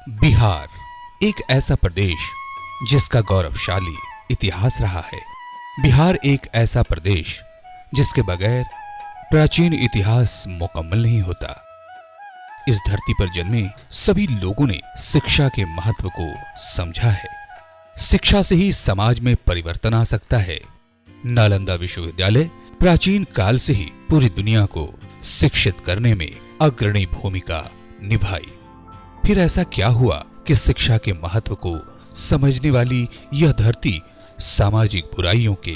बिहार एक ऐसा प्रदेश जिसका गौरवशाली इतिहास रहा है। बिहार एक ऐसा प्रदेश जिसके बगैर प्राचीन इतिहास मुकम्मल नहीं होता। इस धरती पर जन्मे सभी लोगों ने शिक्षा के महत्व को समझा है। शिक्षा से ही समाज में परिवर्तन आ सकता है। नालंदा विश्वविद्यालय प्राचीन काल से ही पूरी दुनिया को शिक्षित करने में अग्रणी भूमिका निभाई। फिर ऐसा क्या हुआ कि शिक्षा के महत्व को समझने वाली यह धरती सामाजिक बुराइयों के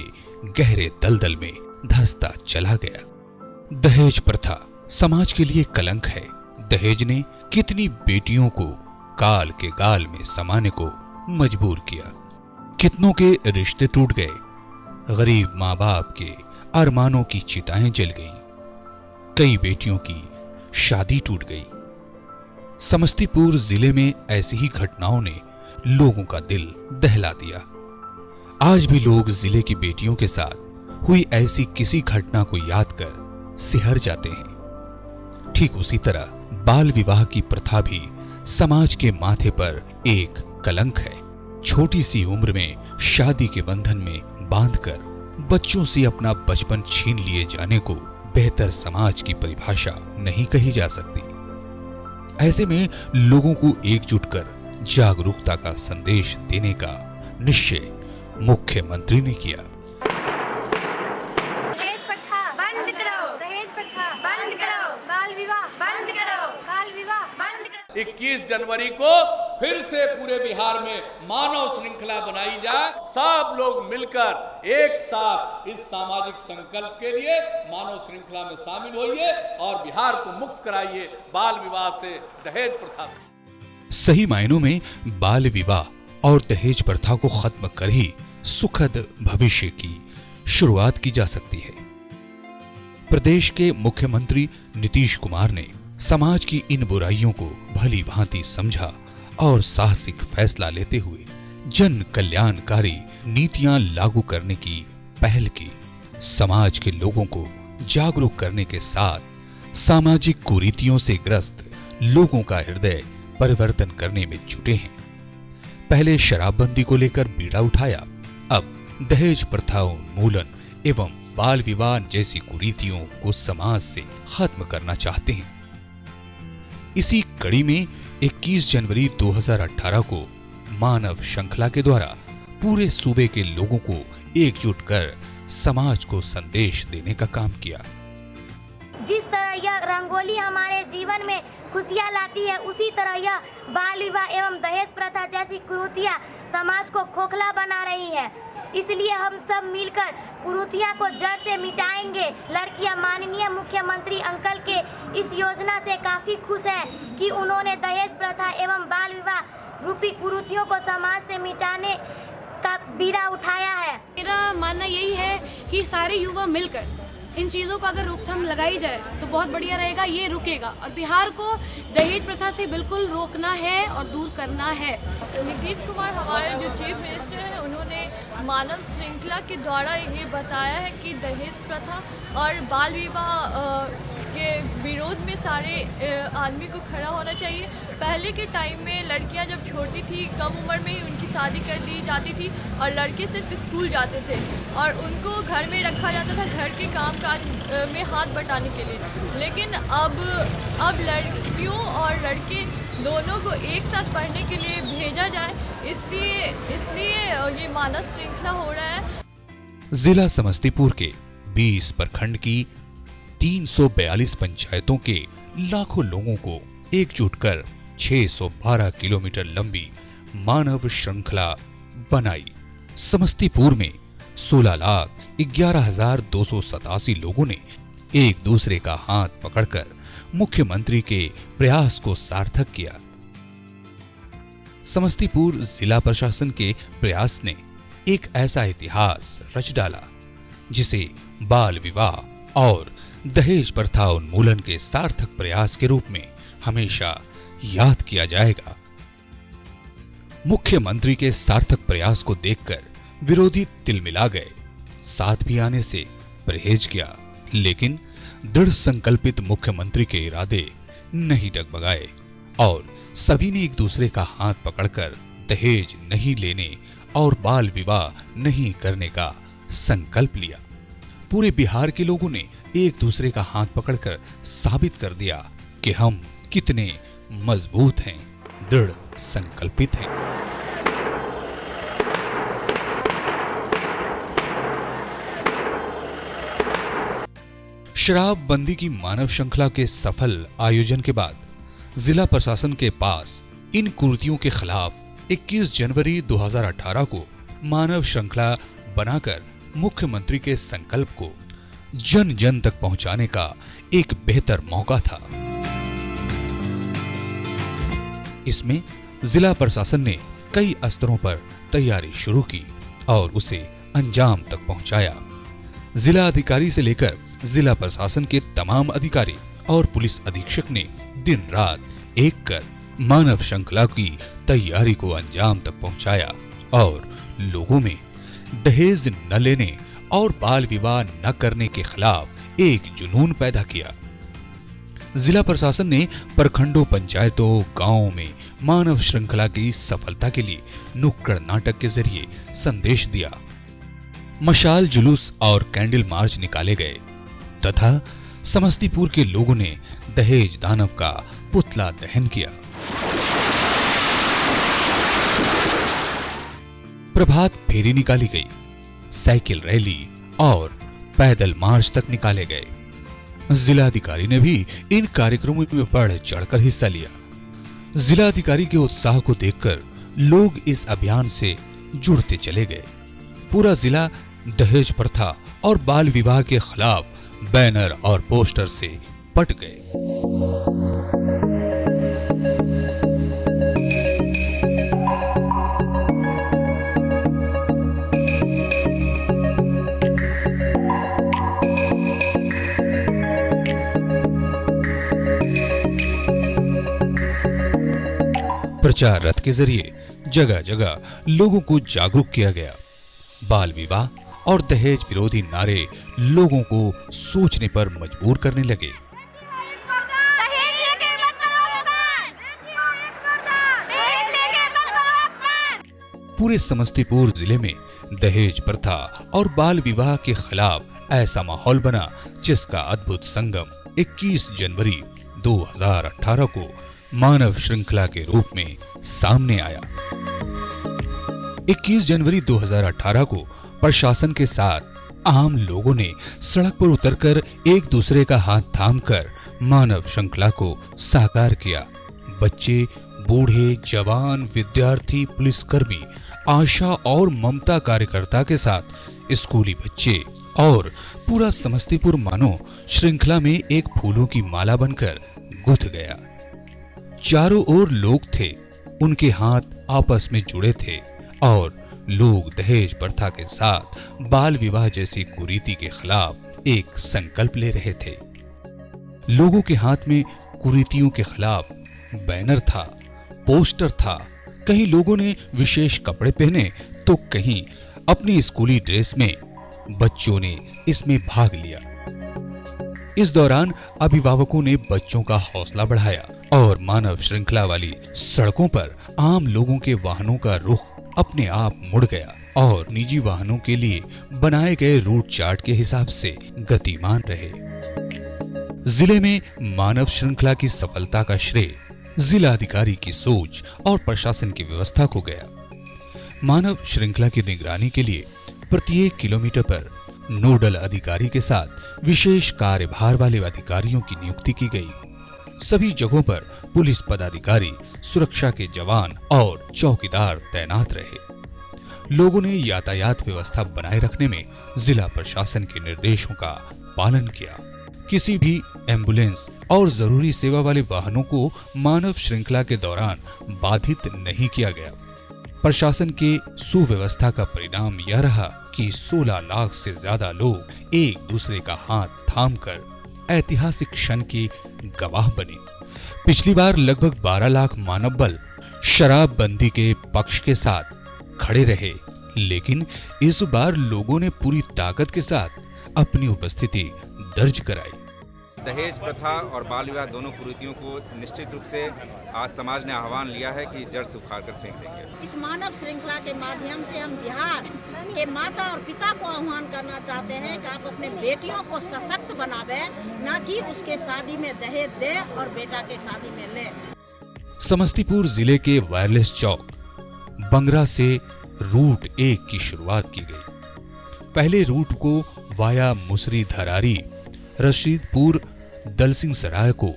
गहरे दलदल में धंसता चला गया। दहेज प्रथा समाज के लिए कलंक है। दहेज ने कितनी बेटियों को काल के गाल में समाने को मजबूर किया। कितनों के रिश्ते टूट गए। गरीब माँ बाप के अरमानों की चिताएं जल गईं। कई बेटियों की शादी टूट गई। समस्तीपुर जिले में ऐसी ही घटनाओं ने लोगों का दिल दहला दिया। आज भी लोग जिले की बेटियों के साथ हुई ऐसी किसी घटना को याद कर सिहर जाते हैं। ठीक उसी तरह बाल विवाह की प्रथा भी समाज के माथे पर एक कलंक है। छोटी सी उम्र में शादी के बंधन में बांधकर बच्चों से अपना बचपन छीन लिए जाने को बेहतर समाज की परिभाषा नहीं कही जा सकती। ऐसे में लोगों को एकजुट कर जागरूकता का संदेश देने का निश्चय मुख्यमंत्री ने किया। दहेज प्रथा बंद करो, दहेज प्रथा बंद करो, बाल विवाह बंद करो, बाल विवाह बंद करो। 21 जनवरी को फिर से पूरे बिहार में मानव श्रृंखला बनाई जाए। सब लोग मिलकर एक साथ इस सामाजिक संकल्प के लिए मानव श्रृंखला में शामिल होइए और बिहार को मुक्त कराइए बाल विवाह से, दहेज प्रथा से। सही मायनों में बाल विवाह और दहेज प्रथा को खत्म कर ही सुखद भविष्य की शुरुआत की जा सकती है। प्रदेश के मुख्यमंत्री नीतीश कुमार ने समाज की इन बुराइयों को भली भांति समझा और साहसिक फैसला लेते हुए जन कल्याणकारी नीतियां लागू करने की पहल की। समाज के लोगों को जागरूक करने के साथ सामाजिक कुरीतियों से ग्रस्त लोगों का हृदय परिवर्तन करने में जुटे हैं। पहले शराबबंदी को लेकर बीड़ा उठाया, अब दहेज प्रथा उन्मूलन एवं बाल विवाह जैसी कुरीतियों को समाज से खत्म करना चाहते हैं। इसी कड़ी में 21 जनवरी 2018 को मानव श्रृंखला के द्वारा पूरे सूबे के लोगों को एकजुट कर समाज को संदेश देने का काम किया। जिस तरह यह रंगोली हमारे जीवन में खुशियाँ लाती है, उसी तरह यह बाल विवाह एवं दहेज प्रथा जैसी कुरीतियाँ समाज को खोखला बना रही है। इसलिए हम सब मिलकर कुरीतियों को जड़ से मिटाएंगे। लड़कियां माननीय मुख्यमंत्री अंकल के इस योजना से काफ़ी खुश हैं कि उन्होंने दहेज प्रथा एवं बाल विवाह रूपी कुरीतियों को समाज से मिटाने का बीड़ा उठाया है। मेरा मानना यही है कि सारे युवा मिलकर इन चीज़ों का अगर रोकथाम लगाई जाए तो बहुत बढ़िया रहेगा, ये रुकेगा। और बिहार को दहेज प्रथा से बिल्कुल रोकना है और दूर करना है। नीतीश कुमार हमारे जो चीफ मिनिस्टर हैं, उन्होंने मानव श्रृंखला के द्वारा ये बताया है कि दहेज प्रथा और बाल विवाह के विरोध में सारे आदमी को खड़ा होना चाहिए। पहले के टाइम में लड़कियां जब छोटी थी, कम उम्र में ही उनकी शादी कर दी जाती थी और लड़के सिर्फ स्कूल जाते थे और उनको घर में रखा जाता था घर के काम काज में हाथ बटाने के लिए। लेकिन अब लड़कियों और लड़के दोनों को एक साथ पढ़ने के लिए भेजा जाए, इसलिए ये मानव श्रृंखला हो रहा है। जिला समस्तीपुर के 20 प्रखंड की 342 पंचायतों के लाखों लोगों को एकजुट कर 612 किलोमीटर लंबी मानव श्रृंखला बनाई। समस्तीपुर में 16,11,287 लोगों ने एक दूसरे का हाथ पकड़कर मुख्यमंत्री के प्रयास को सार्थक किया। समस्तीपुर जिला प्रशासन के प्रयास ने एक ऐसा इतिहास रच डाला जिसे बाल विवाह और दहेज प्रथा उन्मूलन के सार्थक प्रयास के रूप में हमेशा याद किया जाएगा। मुख्यमंत्री के सार्थक प्रयास को देखकर विरोधी तिलमिला गए। साथ भी आने से परहेज किया, लेकिन दृढ़ संकल्पित मुख्यमंत्री के इरादे नहीं डगमगाए और सभी ने एक दूसरे का हाथ पकड़कर दहेज नहीं लेने और बाल विवाह नहीं करने का संकल्प लिया। पूरे बिहार के लोगों ने एक दूसरे का हाथ पकड़कर साबित कर दिया कि हम कितने मजबूत हैं, दृढ़ संकल्पित हैं। शराबबंदी की मानव श्रृंखला के सफल आयोजन के बाद जिला प्रशासन के पास इन कुरीतियों के खिलाफ 21 जनवरी 2018 को मानव श्रृंखला बनाकर मुख्यमंत्री के संकल्प को जन जन तक पहुंचाने का एक बेहतर मौका था। इसमें जिला प्रशासन ने कई स्तरों पर तैयारी शुरू की और उसे अंजाम तक पहुंचाया। जिला अधिकारी से लेकर जिला प्रशासन के तमाम अधिकारी और पुलिस अधीक्षक ने दिन रात एक कर मानव श्रृंखला की तैयारी को अंजाम तक पहुंचाया और लोगों में दहेज न लेने और बाल विवाह न करने के खिलाफ एक जुनून पैदा किया। जिला प्रशासन ने प्रखंडों, पंचायतों, गांवों में मानव श्रृंखला की सफलता के लिए नुक्कड़ नाटक के जरिए संदेश दिया। मशाल जुलूस और कैंडल मार्च निकाले गए तथा समस्तीपुर के लोगों ने दहेज दानव का पुतला दहन किया। प्रभात फेरी निकाली गई, साइकिल रैली और पैदल मार्च तक निकाले गए। जिलाधिकारी ने भी इन कार्यक्रमों में बढ़ चढ़कर हिस्सा लिया। जिलाधिकारी के उत्साह को देखकर लोग इस अभियान से जुड़ते चले गए। पूरा जिला दहेज प्रथा और बाल विवाह के खिलाफ बैनर और पोस्टर से पट गए। प्रचार रथ के जरिए जगह जगह लोगों को जागरूक किया गया। बाल विवाह और दहेज विरोधी नारे लोगों को सोचने पर मजबूर करने लगे। पूरे समस्तीपुर जिले में दहेज प्रथा और बाल विवाह के खिलाफ ऐसा माहौल बना जिसका अद्भुत संगम 21 जनवरी 2018 को मानव श्रृंखला के रूप में सामने आया। 21 जनवरी 2018 को प्रशासन के साथ आम लोगों ने सड़क पर उतरकर एक दूसरे का हाथ थामकर मानव श्रृंखला को साकार किया। बच्चे, बूढ़े, जवान, विद्यार्थी, पुलिसकर्मी, आशा और ममता कार्यकर्ता के साथ स्कूली बच्चे और पूरा समस्तीपुर मानो श्रृंखला में एक फूलों की माला बनकर गुथ गया। चारों ओर लोग थे, उनके हाथ आपस में जुड़े थे और लोग दहेज प्रथा के साथ बाल विवाह जैसी कुरीति के खिलाफ एक संकल्प ले रहे थे। लोगों के हाथ में कुरीतियों के खिलाफ बैनर था, पोस्टर था। कहीं लोगों ने विशेष कपड़े पहने तो कहीं अपनी स्कूली ड्रेस में। बच्चों ने इसमें भाग लिया। इस दौरान अभिभावकों ने बच्चों का हौसला बढ़ाया और मानव श्रृंखला वाली सड़कों पर आम लोगों के वाहनों का रुख अपने आप मुड़ गया और निजी वाहनों के लिए बनाए गए रूट चार्ट के हिसाब से गतिमान रहे। जिले में मानव श्रृंखला की सफलता का श्रेय जिलाधिकारी की सोच और प्रशासन की व्यवस्था को गया। मानव श्रृंखला की निगरानी के लिए प्रत्येक किलोमीटर पर नोडल अधिकारी के साथ विशेष कार्यभार वाले अधिकारियों की नियुक्ति की गई। सभी जगहों पर पुलिस पदाधिकारी, सुरक्षा के जवान और चौकीदार तैनात रहे। लोगों ने यातायात व्यवस्था बनाए रखने में जिला प्रशासन के निर्देशों का पालन किया। किसी भी एम्बुलेंस और जरूरी सेवा वाले वाहनों को मानव श्रृंखला के दौरान बाधित नहीं किया गया। प्रशासन के सुव्यवस्था का परिणाम यह रहा कि 16 लाख से ज्यादा लोग एक दूसरे का हाथ थामकर ऐतिहासिक क्षण के गवाह बने। पिछली बार लगभग 12 लाख मानव बल शराबबंदी के पक्ष के साथ खड़े रहे, लेकिन इस बार लोगों ने पूरी ताकत के साथ अपनी उपस्थिति दर्ज कराई। दहेज प्रथा और बाल विवाह दोनों कुरीतियों को निश्चित रूप से आज समाज ने आह्वान लिया है कि जड़ से उखाड़ कर फेंक देंगे। इस मानव श्रृंखला के माध्यम से हम बिहार के माता और पिता को आह्वान करना चाहते हैं कि आप अपने बेटियों को सशक्त बनावे, न कि उसके शादी में दहेज दे और बेटा के शादी में ले। समस्तीपुर जिले के वायरलेस चौक बंगरा से रूट 1 की शुरुआत की गई। पहले रूट को वाया मुसरी धरारी रशीदपुर दलसिंह सराय को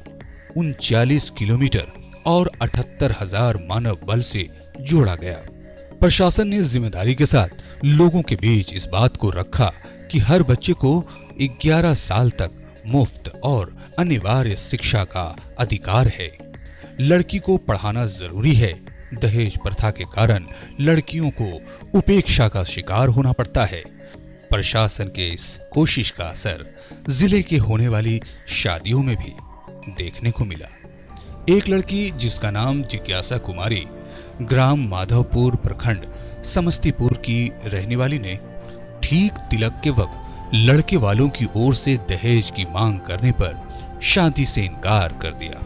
39 किलोमीटर और 78,000 मानव बल से जोड़ा गया। प्रशासन ने जिम्मेदारी के साथ लोगों के बीच इस बात को रखा कि हर बच्चे को 11 साल तक मुफ्त और अनिवार्य शिक्षा का अधिकार है। लड़की को पढ़ाना जरूरी है। दहेज प्रथा के कारण लड़कियों को उपेक्षा का शिकार होना पड़ता है। प्रशासन के इस कोशिश का असर जिले के होने वाली शादियों में भी देखने को मिला। एक लड़की जिसका नाम जिज्ञासा कुमारी ग्राम माधवपुर प्रखंड समस्तीपुर की रहने वाली ने ठीक तिलक के वक्त लड़के वालों की ओर से दहेज की मांग करने पर शादी से इनकार कर दिया।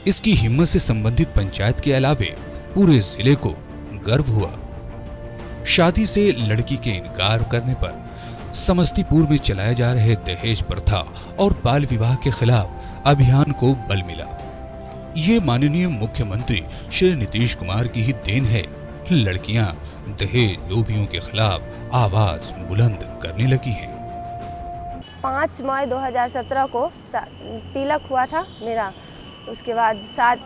इसकी हिम्मत से संबंधित पंचायत के अलावे पूरे जिले को गर्व हुआ। शादी से लड़की के इनकार करने पर समस्तीपुर में चलाए जा रहे दहेज प्रथा और बाल विवाह के खिलाफ अभियान को बल मिला। ये माननीय मुख्यमंत्री श्री नीतीश कुमार की ही देन है। लड़कियां दहेज लोभियों के खिलाफ आवाज बुलंद करने लगी हैं। 5 मई 2017 को तिलक हुआ था मेरा। उसके बाद 7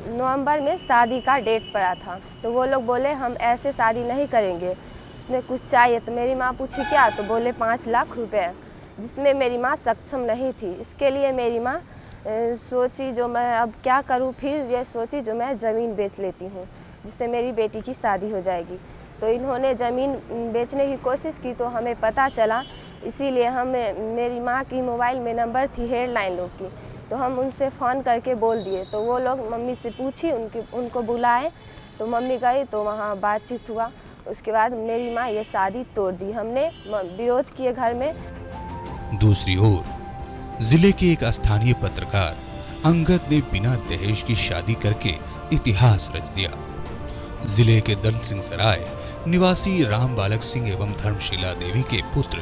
नवंबर में शादी का डेट पड़ा था। तो वो लोग बोले हम ऐसे शादी नहीं करेंगे, उसमें कुछ चाहिए। तो मेरी माँ पूछी क्या, तो बोले 5 लाख रुपए, जिसमें मेरी माँ सक्षम नहीं थी। इसके लिए मेरी माँ सोची जो मैं अब क्या करूँ, फिर ये सोची जो मैं ज़मीन बेच लेती हूँ जिससे मेरी बेटी की शादी हो जाएगी। तो इन्होंने ज़मीन बेचने की कोशिश की तो हमें पता चला, इसीलिए मेरी माँ की मोबाइल में नंबर थी हेडलाइन लोग की, तो हम उनसे फ़ोन करके बोल दिए। तो वो लोग मम्मी से पूछी, उनको बुलाए, तो मम्मी गई तो वहाँ बातचीत हुआ। उसके बाद मेरी माँ ये शादी तोड़ दी। हमने विरोध किए घर में। दूसरी ओर जिले के एक स्थानीय पत्रकार अंगद ने बिना दहेज की शादी करके इतिहास रच दिया। जिले के दलसिंह सराय निवासी राम बालक सिंह एवं धर्मशीला देवी के पुत्र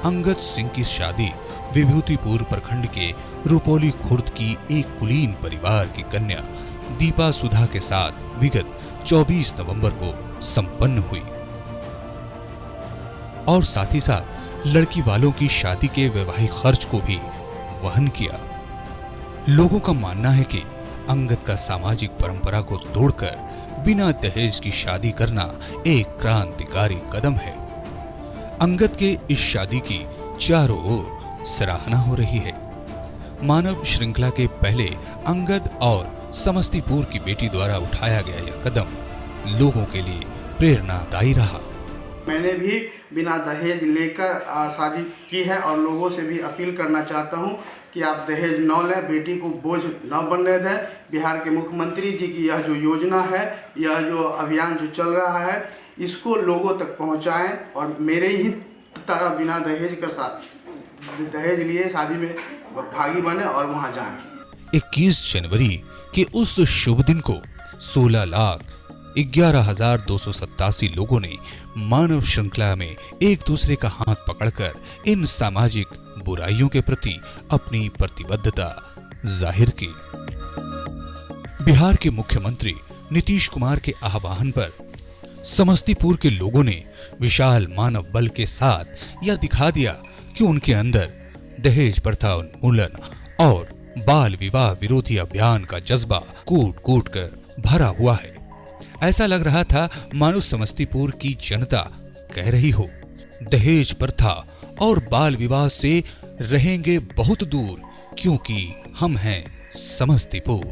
अंगद सिंह की शादी विभूतिपुर प्रखंड के रुपौली खुर्द की एक कुलीन परिवार की कन्या दीपा सुधा के साथ विगत 24 नवंबर को संपन्न हुई और साथ ही साथ लड़की वालों की शादी के वैवाहिक खर्च को भी वहन किया। लोगों का मानना है कि अंगद का सामाजिक परंपरा को तोड़कर बिना दहेज की शादी करना एक क्रांतिकारी कदम है। अंगद के इस शादी की चारों ओर सराहना हो रही है। मानव श्रृंखला के पहले अंगद और समस्तीपुर की बेटी द्वारा उठाया गया यह कदम लोगों के लिए प्रेरणादायी रहा। मैंने भी बिना दहेज लेकर शादी की है और लोगों से भी अपील करना चाहता हूं कि आप दहेज न लें, बेटी को बोझ न बनने दें। बिहार के मुख्यमंत्री जी की यह जो योजना है, यह जो अभियान जो चल रहा है, इसको लोगों तक पहुंचाएं और मेरे ही तरह बिना दहेज लिए शादी में भागी बने और वहां जाएं। 21 जनवरी के उस शुभ दिन को 16,11,287 लोगों ने मानव श्रृंखला में एक दूसरे का हाथ पकड़कर इन सामाजिक बुराइयों के प्रति अपनी प्रतिबद्धता जाहिर की। बिहार के मुख्यमंत्री नीतीश कुमार के आह्वान पर समस्तीपुर के लोगों ने विशाल मानव बल के साथ यह दिखा दिया कि उनके अंदर दहेज प्रथा उन्मूलन और बाल विवाह विरोधी अभियान का जज्बा कूट कर भरा हुआ है। ऐसा लग रहा था मानो समस्तीपुर की जनता कह रही हो, दहेज प्रथा और बाल विवाह से रहेंगे बहुत दूर, क्योंकि हम हैं समस्तीपुर।